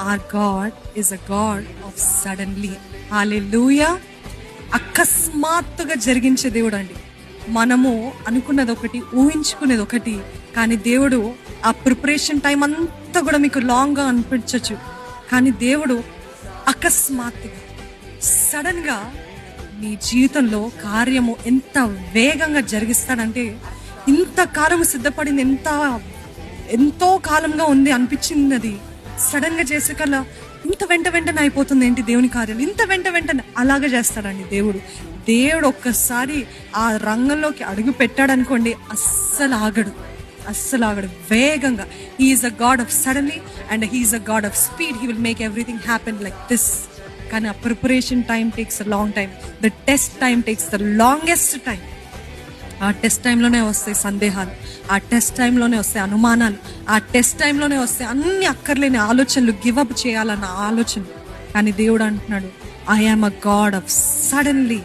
Are God is a God of suddenly. Hallelujah. అకస్మాత్తుగా జరిగించే దేవుడు అండి. మనము అనుకున్నది ఒకటి, ఊహించుకునేది ఒకటి, కానీ దేవుడు ఆ ప్రిపరేషన్ టైం అంతా కూడా మీకు లాంగ్గా అనిపించవచ్చు, కానీ దేవుడు అకస్మాత్తుగా సడన్ గా నీ జీవితంలో కార్యము ఎంత వేగంగా జరిగిస్తాడంటే, ఇంతకాలం సిద్ధపడింది ఎంతో కాలంగా ఉంది అనిపించింది, అది సడన్ గా చేసే కల్లా ఇంత వెంటనే అయిపోతుంది ఏంటి దేవుని కార్యాలు, ఇంత వెంటనే అలాగే చేస్తాడండి దేవుడు ఒక్కసారి ఆ రంగంలోకి అడుగు పెట్టాడు అనుకోండి, అస్సలు ఆగడు. వేగంగా. He's a God of suddenly and he's a God of speed. He will make everything happen like this. కానీ ఆ preparation time takes a long time. The test time takes the longest time. ఆ test టైంలోనే వస్తాయి సందేహాలు, ఆ test టైంలోనే వస్తాయి అనుమానాలు, ఆ టెస్ట్ టైంలోనే వస్తాయి అన్ని అక్కర్లేని ఆలోచనలు, గివప్ చేయాలన్న ఆలోచన. కానీ దేవుడు అంటున్నాడు, I am a God of suddenly.